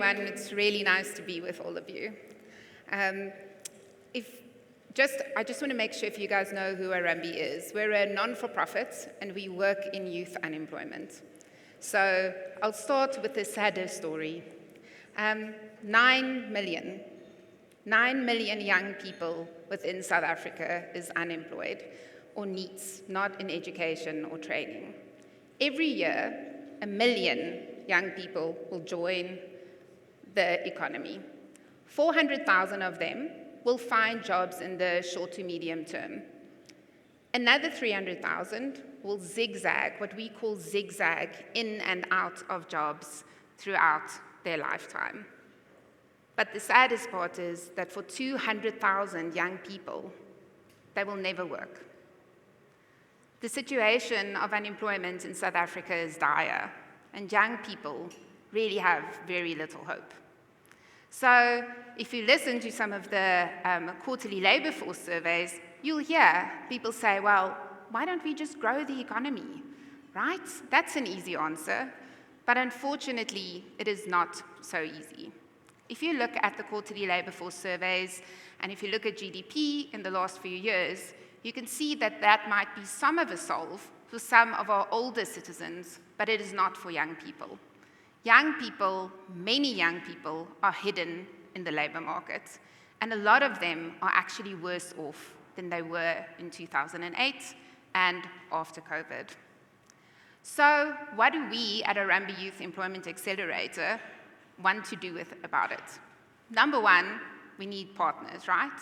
It's really nice to be with all of you. I just want to make sure if you guys know who Harambee is. We're a non-for-profit and we work in youth unemployment. So I'll start with the sadder story. 9 million young people within South Africa is unemployed or needs, not in education or training. Every year, 1 million young people will join the economy. 400,000 of them will find jobs in the short to medium term. Another 300,000 will zigzag, what we call zigzag, in and out of jobs throughout their lifetime. But the saddest part is that for 200,000 young people, they will never work. The situation of unemployment in South Africa is dire, and young people really have very little hope. So if you listen to some of the quarterly labor force surveys, you'll hear people say, well, why don't we just grow the economy, right? That's an easy answer, but unfortunately, it is not so easy. If you look at the quarterly labor force surveys, and if you look at GDP in the last few years, you can see that that might be some of a solve for some of our older citizens, but it is not for young people. Young people, many young people, are hidden in the labor market, and a lot of them are actually worse off than they were in 2008 and after COVID. So what do we at Harambee Youth Employment Accelerator want to do about it? Number one, we need partners, right?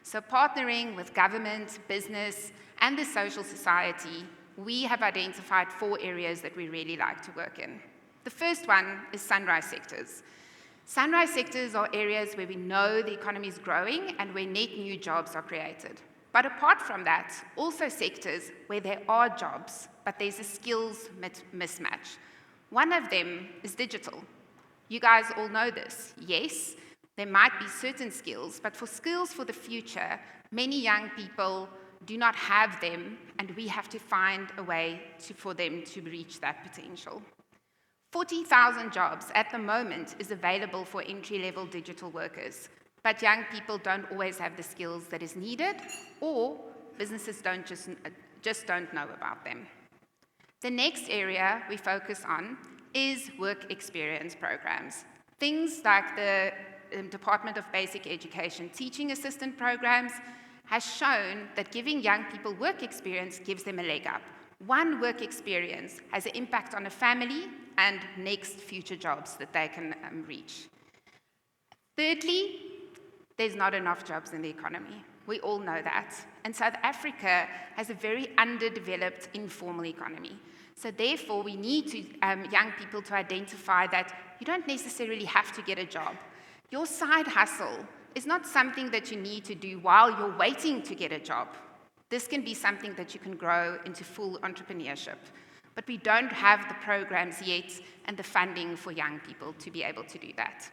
So partnering with government, business, and the social society, we have identified 4 areas that we really like to work in. The first one is sunrise sectors. Sunrise sectors are areas where we know the economy is growing and where net new jobs are created. But apart from that, also sectors where there are jobs, but there's a skills mismatch. One of them is digital. You guys all know this. Yes, there might be certain skills, but for skills for the future, many young people do not have them, and we have to find a way for them to reach that potential. 40,000 jobs at the moment is available for entry-level digital workers, but young people don't always have the skills that is needed, or businesses just don't know about them. The next area we focus on is work experience programs. Things like the Department of Basic Education teaching assistant programs has shown that giving young people work experience gives them a leg up. One work experience has an impact on a family and next future jobs that they can reach. Thirdly, there's not enough jobs in the economy. We all know that. And South Africa has a very underdeveloped informal economy. So therefore, we need young people to identify that you don't necessarily have to get a job. Your side hustle is not something that you need to do while you're waiting to get a job. This can be something that you can grow into full entrepreneurship. But we don't have the programs yet and the funding for young people to be able to do that.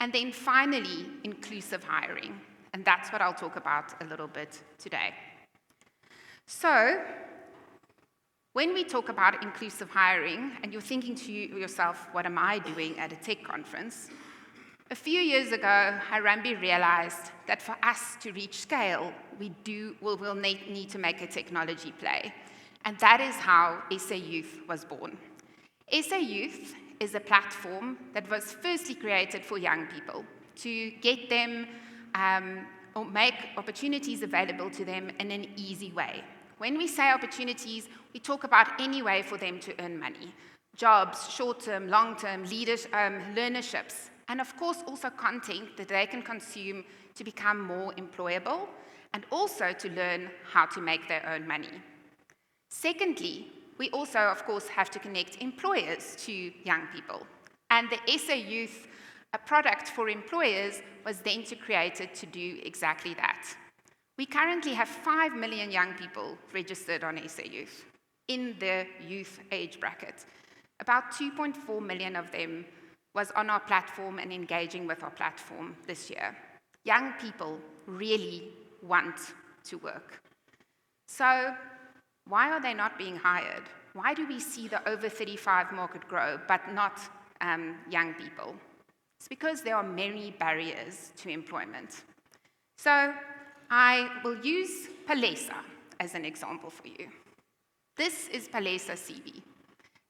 And then finally, inclusive hiring. And that's what I'll talk about a little bit today. So, when we talk about inclusive hiring, and you're thinking to yourself, what am I doing at a tech conference? A few years ago, Harambee realized that for us to reach scale, we'll need to make a technology play. And that is how SA Youth was born. SA Youth is a platform that was firstly created for young people to get them or make opportunities available to them in an easy way. When we say opportunities, we talk about any way for them to earn money. Jobs, short-term, long-term, learnerships, and of course also content that they can consume to become more employable and also to learn how to make their own money. Secondly, we also, of course, have to connect employers to young people. And the SA Youth, a product for employers, was then created to do exactly that. We currently have 5 million young people registered on SA Youth in the youth age bracket. About 2.4 million of them was on our platform and engaging with our platform this year. Young people really want to work. So, why are they not being hired? Why do we see the over 35 market grow, but not young people? It's because there are many barriers to employment. So I will use Palesa as an example for you. This is Palesa's CV.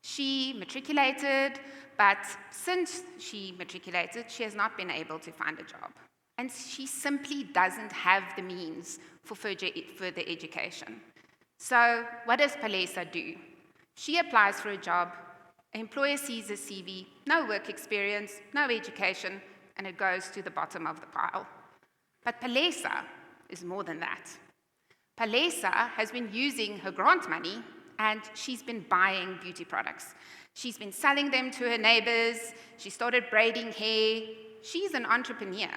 She matriculated, but since she matriculated, she has not been able to find a job. And she simply doesn't have the means for further education. So what does Palesa do? She applies for a job, an employer sees a CV, no work experience, no education, and it goes to the bottom of the pile. But Palesa is more than that. Palesa has been using her grant money, and she's been buying beauty products. She's been selling them to her neighbors. She started braiding hair. She's an entrepreneur,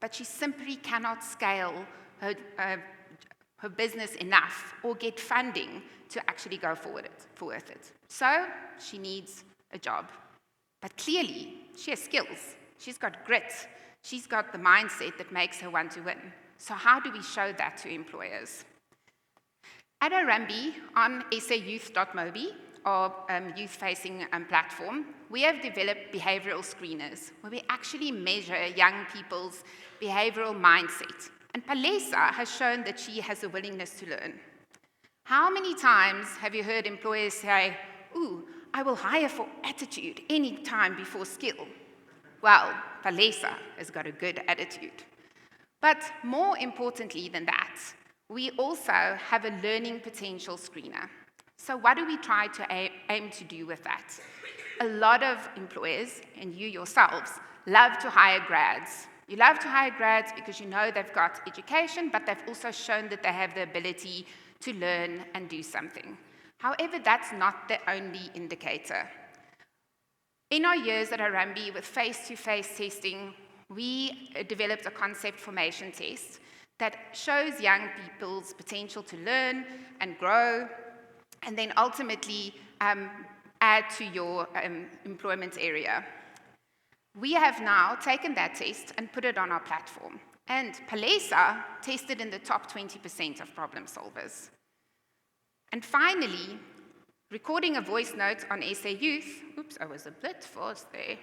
but she simply cannot scale her business enough or get funding to actually go forward with it. So she needs a job. But clearly, she has skills. She's got grit. She's got the mindset that makes her want to win. So how do we show that to employers? At Harambee, on sayouth.mobi, our youth-facing platform, we have developed behavioral screeners where we actually measure young people's behavioral mindset. And Palesa has shown that she has a willingness to learn. How many times have you heard employers say, "Ooh, I will hire for attitude any time before skill"? Well, Palesa has got a good attitude. But more importantly than that, we also have a learning potential screener. So what do we try to aim to do with that? A lot of employers, and you yourselves, love to hire grads. You love to hire grads because you know they've got education, but they've also shown that they have the ability to learn and do something. However, that's not the only indicator. In our years at Harambee with face-to-face testing, we developed a concept formation test that shows young people's potential to learn and grow, and then ultimately add to your employment area. We have now taken that test and put it on our platform. And Palesa tested in the top 20% of problem solvers. And finally, recording a voice note on SA Youth, oops, I was a bit fast there.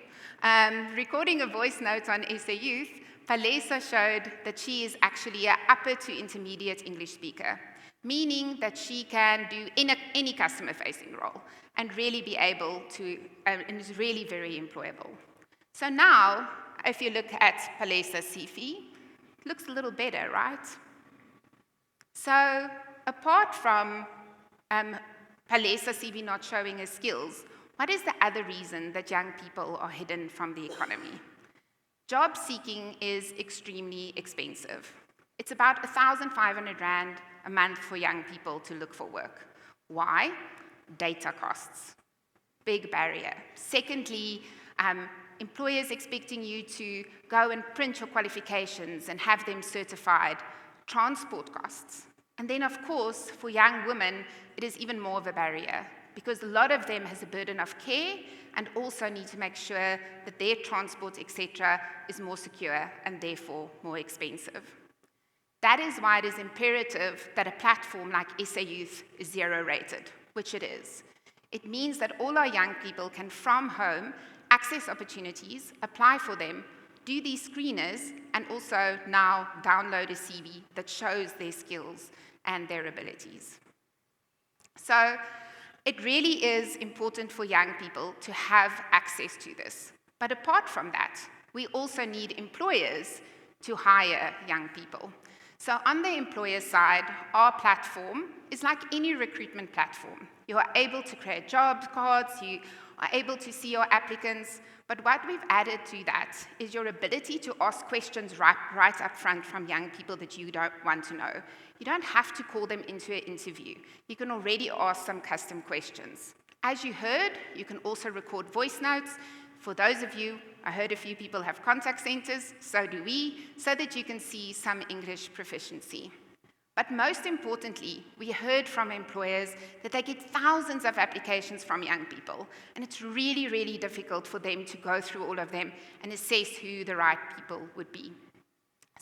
Recording a voice note on SA Youth, Palesa showed that she is actually an upper to intermediate English speaker, meaning that she can do any customer-facing role and really be able to, and is really very employable. So now, if you look at Palesa's CV, it looks a little better, right? So apart from Palesa's CV not showing her skills, what is the other reason that young people are hidden from the economy? Job seeking is extremely expensive. It's about 1,500 Rand a month for young people to look for work. Why? Data costs. Big barrier. Secondly, employers expecting you to go and print your qualifications and have them certified. Transport costs. And then, of course, for young women, it is even more of a barrier because a lot of them has a burden of care and also need to make sure that their transport, etc., is more secure and therefore more expensive. That is why it is imperative that a platform like SA Youth is zero-rated, which it is. It means that all our young people can, from home, access opportunities, apply for them, do these screeners, and also now download a CV that shows their skills and their abilities. So it really is important for young people to have access to this. But apart from that, we also need employers to hire young people. So on the employer side, our platform is like any recruitment platform. You are able to create job cards, you are able to see your applicants, but what we've added to that is your ability to ask questions right up front from young people that you don't want to know. You don't have to call them into an interview. You can already ask some custom questions. As you heard, you can also record voice notes. For those of you, I heard a few people have contact centers, so do we, so that you can see some English proficiency. But most importantly, we heard from employers that they get thousands of applications from young people, and it's really, really difficult for them to go through all of them and assess who the right people would be.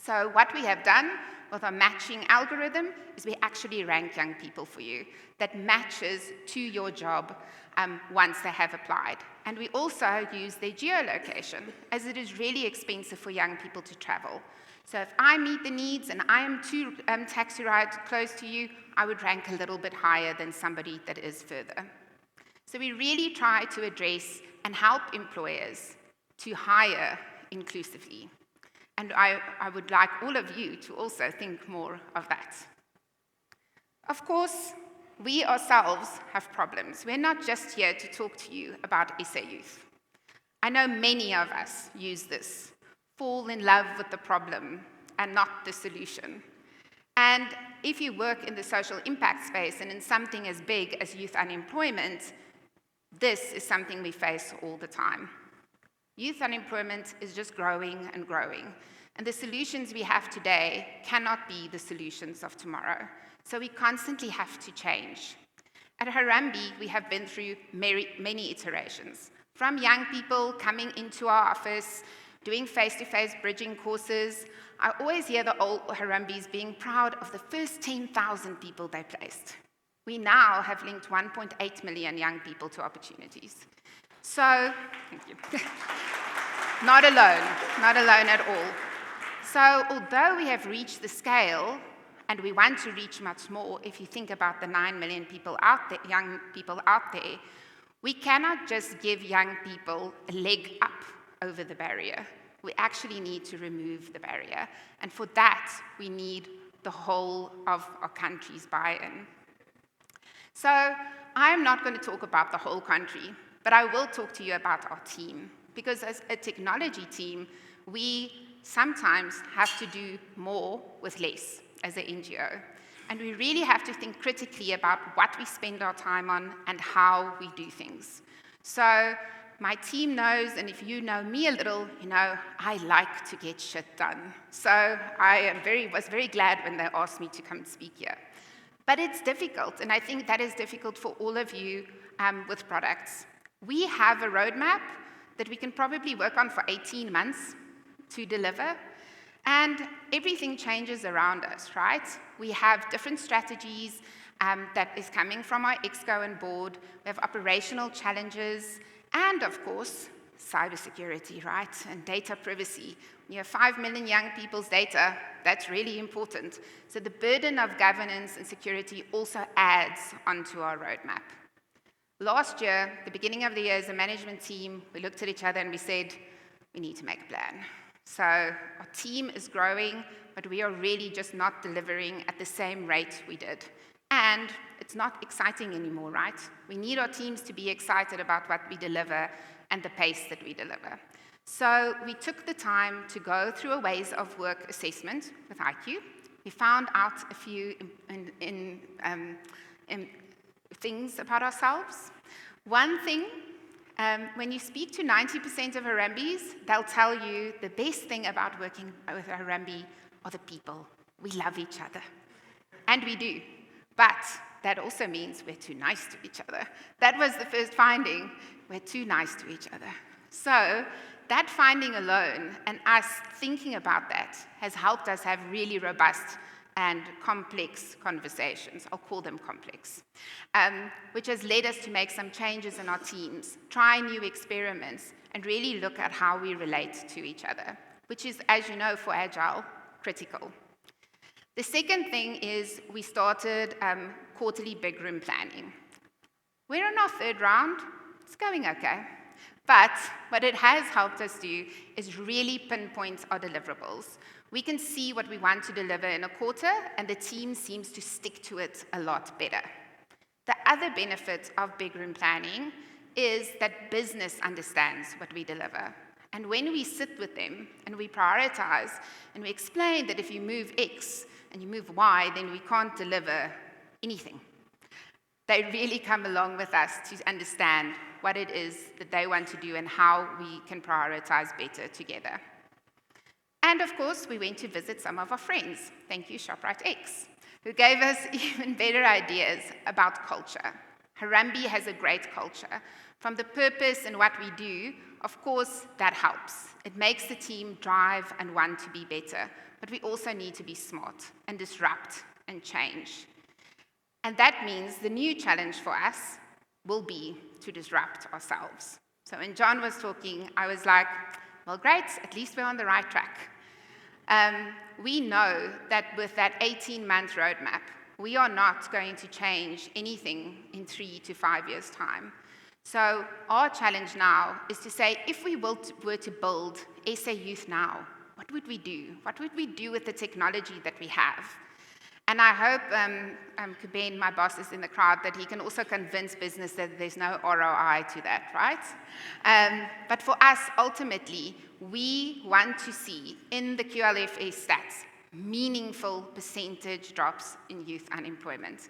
So what we have done with our matching algorithm is we actually rank young people for you that matches to your job once they have applied. And we also use their geolocation, as it is really expensive for young people to travel. So if I meet the needs and I am 2 taxi rides close to you, I would rank a little bit higher than somebody that is further. So we really try to address and help employers to hire inclusively. And I would like all of you to also think more of that. Of course, we ourselves have problems. We're not just here to talk to you about SA Youth. I know many of us use this, fall in love with the problem and not the solution. And if you work in the social impact space and in something as big as youth unemployment, this is something we face all the time. Youth unemployment is just growing and growing. And the solutions we have today cannot be the solutions of tomorrow. So we constantly have to change. At Harambee, we have been through many iterations. From young people coming into our office, doing face-to-face bridging courses. I always hear the old Harambees being proud of the first 10,000 people they placed. We now have linked 1.8 million young people to opportunities. So, thank you. Not alone at all. So, although we have reached the scale, and we want to reach much more, if you think about the 9 million people out there, young people out there, we cannot just give young people a leg up over the barrier. We actually need to remove the barrier. And for that, we need the whole of our country's buy-in. So I am not going to talk about the whole country, but I will talk to you about our team. Because as a technology team, we sometimes have to do more with less as an NGO. And we really have to think critically about what we spend our time on and how we do things. So my team knows, and if you know me a little, you know I like to get shit done. So I was very glad when they asked me to come and speak here. But it's difficult, and I think that is difficult for all of you with products. We have a roadmap that we can probably work on for 18 months to deliver, and everything changes around us, right? We have different strategies that is coming from our exco and board. We have operational challenges, and of course, cybersecurity, right? And data privacy. You have 5 million young people's data. That's really important. So the burden of governance and security also adds onto our roadmap. Last year, the beginning of the year, as a management team, we looked at each other and we said, we need to make a plan. So our team is growing, but we are really just not delivering at the same rate we did. And it's not exciting anymore, right? We need our teams to be excited about what we deliver and the pace that we deliver. So we took the time to go through a ways of work assessment with IQ. We found out a few things about ourselves. One thing, when you speak to 90% of Harambees, they'll tell you the best thing about working with Harambee are the people. We love each other. And we do. But that also means we're too nice to each other. That was the first finding. We're too nice to each other. So that finding alone and us thinking about that has helped us have really robust and complex conversations. I'll call them complex, which has led us to make some changes in our teams, try new experiments, and really look at how we relate to each other, which is, as you know, for Agile, critical. The second thing is we started quarterly big room planning. We're in our third round. It's going okay. But what it has helped us do is really pinpoint our deliverables. We can see what we want to deliver in a quarter, and the team seems to stick to it a lot better. The other benefit of big room planning is that business understands what we deliver. And when we sit with them and we prioritize and we explain that if you move X and you move Y, then we can't deliver anything. They really come along with us to understand what it is that they want to do and how we can prioritize better together. And of course, we went to visit some of our friends. Thank you, ShopRite X, who gave us even better ideas about culture. Harambee has a great culture. From the purpose and what we do, Of course, that helps. It makes the team drive and want to be better, but we also need to be smart and disrupt and change. And that means the new challenge for us will be to disrupt ourselves. So when John was talking, I was like, well, great, at least we're on the right track. We know that with that 18-month roadmap, we are not going to change anything in 3 to 5 years' time. So our challenge now is to say, if we were to build SA Youth now, what would we do? What would we do with the technology that we have? And I hope Kuben, my boss, is in the crowd, that he can also convince business that there's no ROI to that, right? But for us, ultimately, we want to see in the QLFA stats meaningful percentage drops in youth unemployment.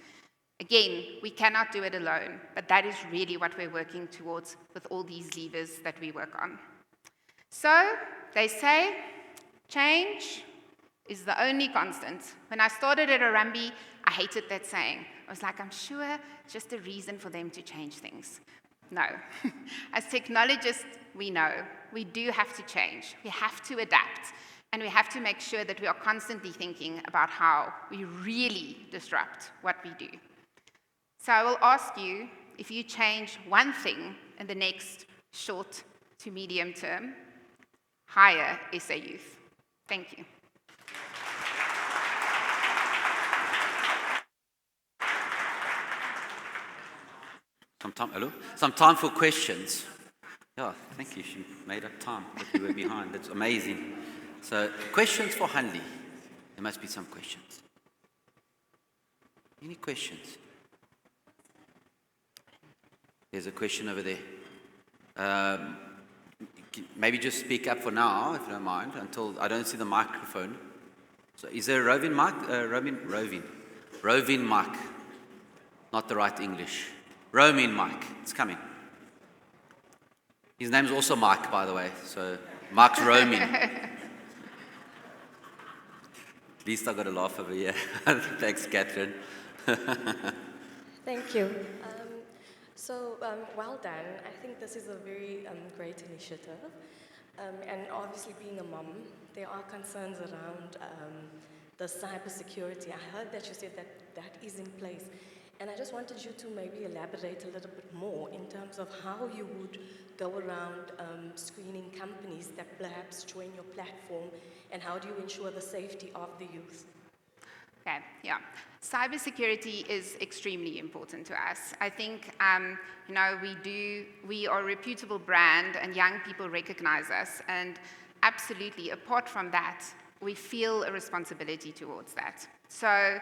Again, we cannot do it alone, but that is really what we're working towards with all these levers that we work on. So they say change is the only constant. When I started at Harambee, I hated that saying. I was like, I'm sure it's just a reason for them to change things. No. As technologists, we know we do have to change. We have to adapt. And we have to make sure that we are constantly thinking about how we really disrupt what we do. So I will ask you, if you change one thing in the next short to medium term, hire SA Youth. Thank you. Some time for questions. Yeah, thank you. She made up time, but you were behind. That's amazing. So, questions for Hanlie. There must be some questions. Any questions? There's a question over there. Maybe just speak up for now, if you don't mind, until I don't see the microphone. So, is there a roving mic? Roving mic. Not the right English. Roaming mic. It's coming. His name's also Mike, by the way. So, Mike's roaming. At least I got a laugh over here. Thanks, Catherine. Thank you. Well done. I think this is a very great initiative. And obviously, being a mom, there are concerns around the cybersecurity. I heard that you said that is in place. And I just wanted you to maybe elaborate a little bit more in terms of how you would go around screening companies that perhaps join your platform, and how do you ensure the safety of the youth? Okay, yeah. Cybersecurity is extremely important to us. I think, we are a reputable brand and young people recognize us. And absolutely, apart from that, we feel a responsibility towards that. So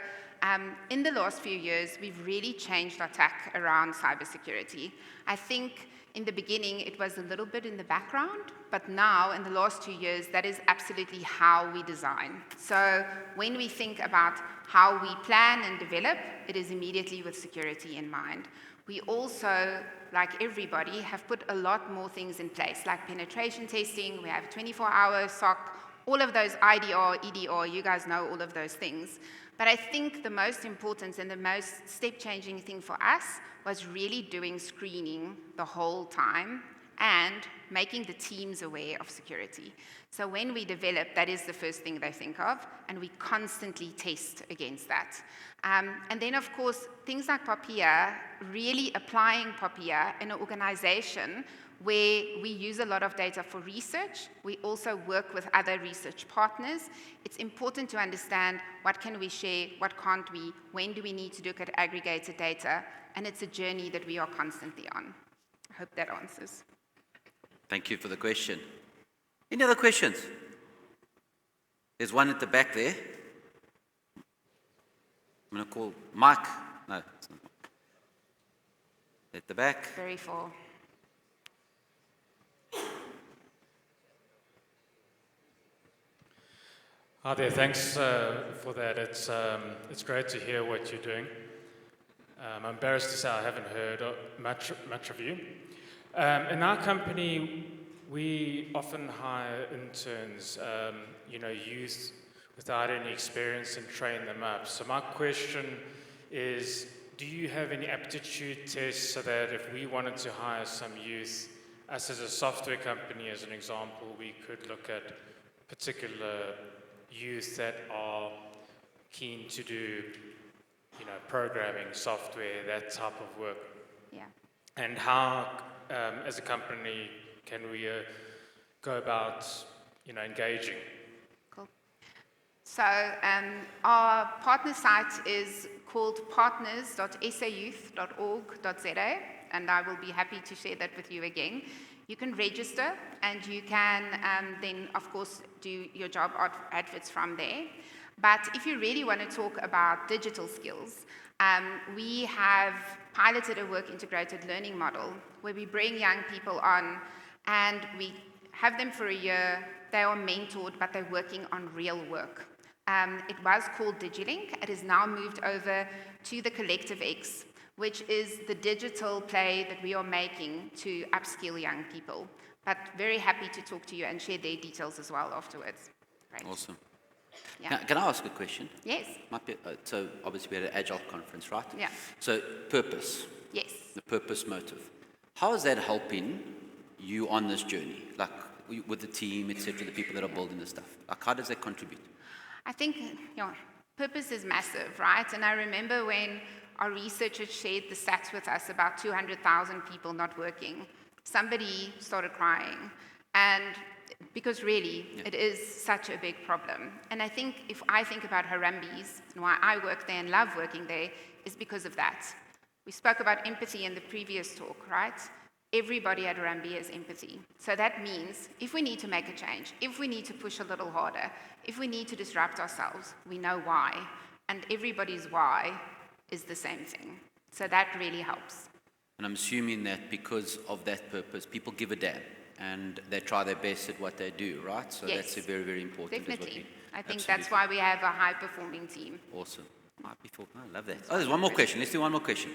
in the last few years, we've really changed our tack around cybersecurity. I think in the beginning, it was a little bit in the background, but now, in the last 2 years, that is absolutely how we design. So when we think about how we plan and develop, it is immediately with security in mind. We also, like everybody, have put a lot more things in place, like penetration testing. We have 24-hour SOC, all of those IDR, EDR, you guys know all of those things. But I think the most important and the most step-changing thing for us was really doing screening the whole time and making the teams aware of security. So when we develop, that is the first thing they think of, and we constantly test against that. And then, of course, things like Poppia, really applying Poppia in an organization where we use a lot of data for research. We also work with other research partners. It's important to understand what can we share, what can't we, when do we need to look at aggregated data, and it's a journey that we are constantly on. I hope that answers. Thank you for the question. Any other questions? There's one at the back there. I'm going to call Mike. No, it's not. At the back. Very full. Hi there, thanks for that. It's great to hear what you're doing. I'm embarrassed to say I haven't heard much of you. In our company, we often hire interns, youth without any experience, and train them up. So my question is, do you have any aptitude tests so that if we wanted to hire some youth, us as a software company, as an example, we could look at particular youth that are keen to do, programming, software, that type of work. Yeah. And how, as a company, can we go about, engaging? Cool. So our partner site is called partners.sayouth.org.za, and I will be happy to share that with you again. You can register, and you can then, of course, do your job adverts from there. But if you really want to talk about digital skills, we have piloted a work-integrated learning model where we bring young people on, and we have them for a year. They are mentored, but they're working on real work. It was called DigiLink. It has now moved over to the Collective X, which is the digital play that we are making to upskill young people. But very happy to talk to you and share their details as well afterwards. Great. Awesome. Yeah. Can I ask a question? Yes. So obviously we had an Agile conference, right? Yeah. So purpose, Yes. the purpose motive. How is that helping you on this journey? Like with the team, etc., the people that are building the stuff. Like how does that contribute? I think purpose is massive, right? And I remember when our researchers shared the stats with us about 200,000 people not working, somebody started crying. And because really, it is such a big problem. And I think if I think about Harambees and why I work there and love working there, is because of that. We spoke about empathy in the previous talk, right? Everybody at Harambee has empathy. So that means if we need to make a change, if we need to push a little harder, if we need to disrupt ourselves, we know why. And everybody's why is the same thing. So that really helps. And I'm assuming that because of that purpose, people give a damn and they try their best at what they do, right? So Yes. that's very, very important. Definitely. I think Absolutely. that's why we have a high-performing team. Awesome. I love that. Oh, there's one more question. Let's do one more question.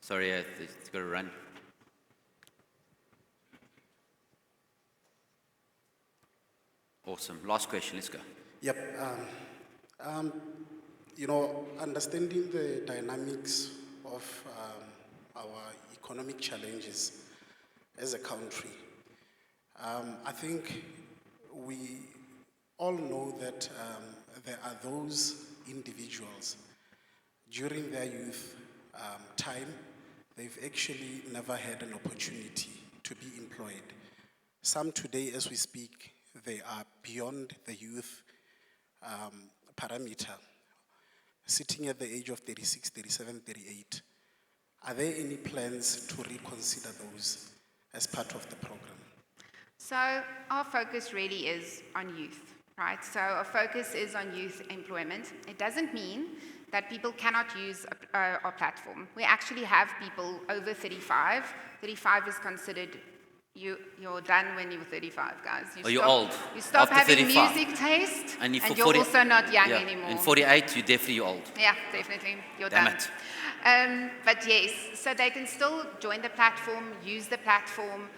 Sorry, it's got to run. Awesome. Last question. Let's go. Yep. Understanding the dynamics of our economic challenges as a country, I think we all know that there are those individuals during their youth time, they've actually never had an opportunity to be employed. Some today, as we speak, they are beyond the youth parameter, sitting at the age of 36, 37, 38. Are there any plans to reconsider those as part of the program? So our focus really is on youth, right? So our focus is on youth employment. It doesn't mean that people cannot use our platform. We actually have people over 35. 35 is considered, you're done when you're 35, guys. You're old. You stop After having 35. music taste, And you're also not young anymore. In 48, you're definitely old. Yeah, definitely. You're Damn done. it. But yes, so they can still join the platform, use the platform,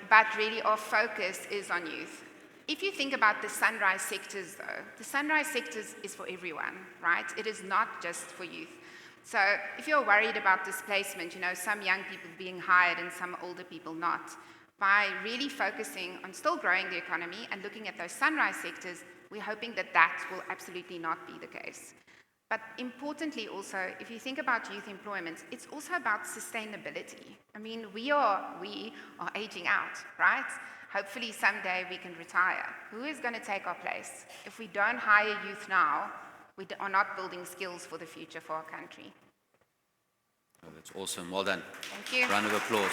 but really our focus is on youth. If you think about the sunrise sectors, though, the sunrise sectors is for everyone, right? It is not just for youth. So if you're worried about displacement, some young people being hired and some older people not, by really focusing on still growing the economy and looking at those sunrise sectors, we're hoping that that will absolutely not be the case. But importantly also, if you think about youth employment, it's also about sustainability. I mean, we are aging out, right? Hopefully someday we can retire. Who is going to take our place? If we don't hire youth now, we are not building skills for the future for our country. Oh, that's awesome. Well done. Thank you. Round of applause.